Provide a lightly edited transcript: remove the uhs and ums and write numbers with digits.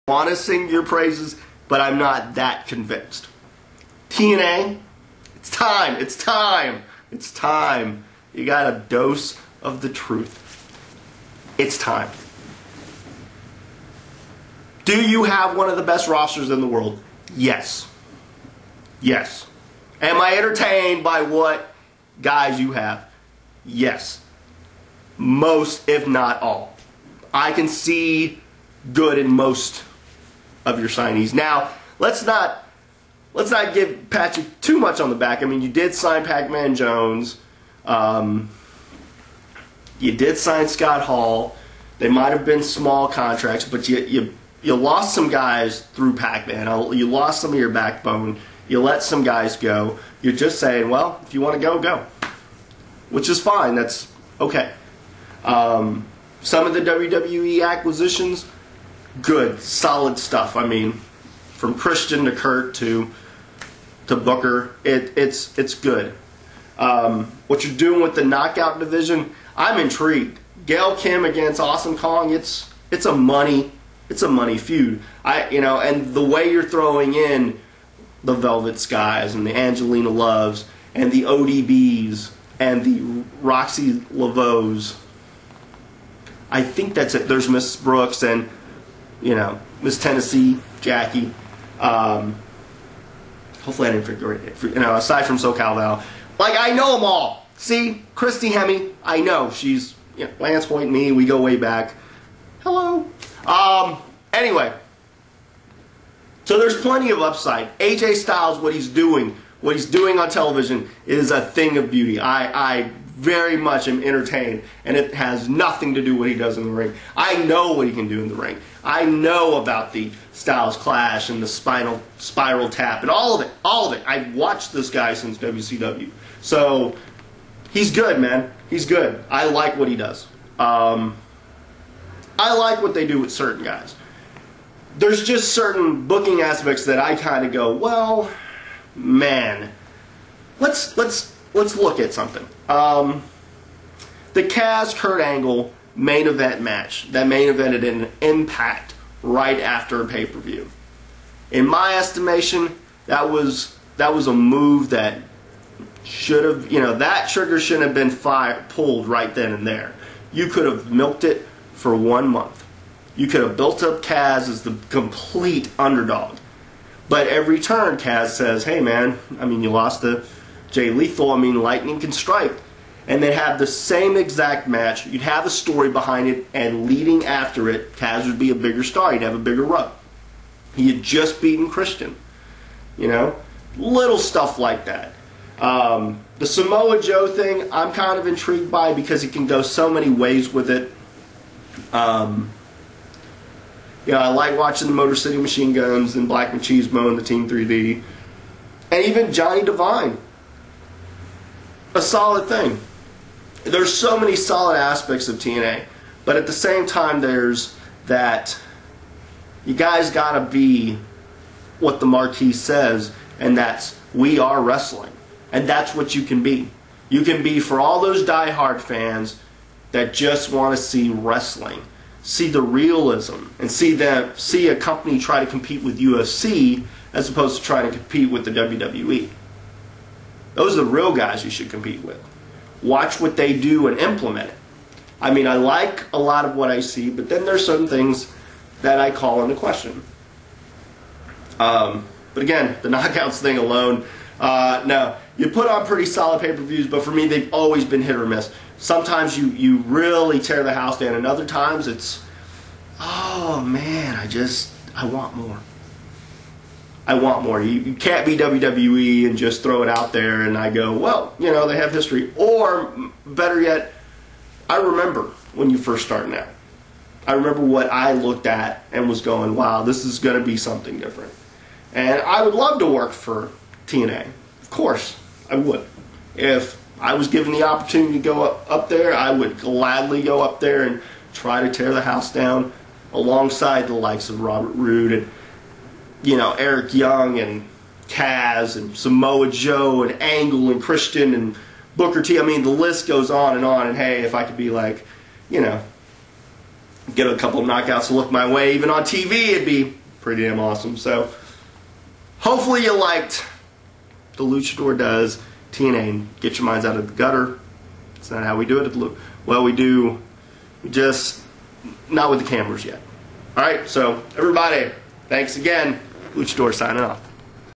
want to sing your praises, but I'm not that convinced. TNA, it's time, it's time, it's time. You got a dose of the truth. It's time. Do you have one of the best rosters in the world? Yes. Yes. Am I entertained by what guys you have? Yes. Most, if not all. I can see good in most of your signees. Now, let's not give Patrick too much on the back. I mean, you did sign Pac-Man Jones. You did sign Scott Hall. They might have been small contracts, but you lost some guys through Pac-Man. You lost some of your backbone. You let some guys go. You're just saying, well, if you want to go, go. Which is fine. That's okay. Some of the WWE acquisitions, good, solid stuff. I mean, from Christian to Kurt to Booker, it's good. What you're doing with the knockout division, I'm intrigued. Gail Kim against Awesome Kong, it's a money feud. And the way you're throwing in the Velvet Skies and the Angelina Loves and the ODBs and the Roxy Laveaus, I think that's it. There's Miss Brooks and Miss Tennessee, Jackie. Hopefully I didn't forget it. Aside from SoCal Val, I know them all. See, Christy Hemme, I know she's Lance Hoyt, me, we go way back. Hello. Anyway, so there's plenty of upside. AJ Styles, what he's doing on television is a thing of beauty. I very much am entertained, and it has nothing to do with what he does in the ring. I know what he can do in the ring. I know about the Styles Clash and the spiral tap and all of it. I've watched this guy since WCW. So he's good, man. He's good. I like what he does. I like what they do with certain guys. There's just certain booking aspects that I kind of go, well, man, let's look at something. The Kaz Kurt Angle main event match that main evented in Impact right after a pay-per-view. In my estimation, that was a move that should have, that trigger shouldn't have been pulled right then and there. You could have milked it for 1 month. You could have built up Kaz as the complete underdog. But every turn, Kaz says, hey man, you lost to Jay Lethal, lightning can strike. And then have the same exact match. You'd have a story behind it, and leading after it, Kaz would be a bigger star. He'd have a bigger run. He had just beaten Christian. Little stuff like that. The Samoa Joe thing, I'm kind of intrigued by because he can go so many ways with it. I like watching the Motor City Machine Guns and Black Machismo and the Team 3D. And even Johnny Devine. A solid thing. There's so many solid aspects of TNA, but at the same time there's that you guys gotta be what the marquee says, and that's we are wrestling. And that's what you can be. You can be for all those diehard fans that just want to see wrestling, see the realism, and see a company try to compete with UFC as opposed to trying to compete with the WWE. Those are the real guys you should compete with. Watch what they do and implement it. I like a lot of what I see, but then there's some things that I call into question. But again, the knockouts thing alone, no. You put on pretty solid pay-per-views, but for me, they've always been hit or miss. Sometimes you really tear the house down, and other times it's, oh man, I want more. I want more. You can't be WWE and just throw it out there and I go, well, they have history. Or, better yet, I remember when you first starting out. I remember what I looked at and was going, wow, this is going to be something different. And I would love to work for TNA. Of course, I would. If I was given the opportunity to go up there, I would gladly go up there and try to tear the house down alongside the likes of Robert Roode and Eric Young and Kaz and Samoa Joe and Angle and Christian and Booker T. The list goes on. And hey, if I could be like, get a couple of knockouts to look my way, even on TV, it'd be pretty damn awesome. So hopefully you liked the Luchador does TNA and get your minds out of the gutter. It's not how we do it. Well, we do, just not with the cameras yet. All right, so everybody, thanks again. Luchador signing off.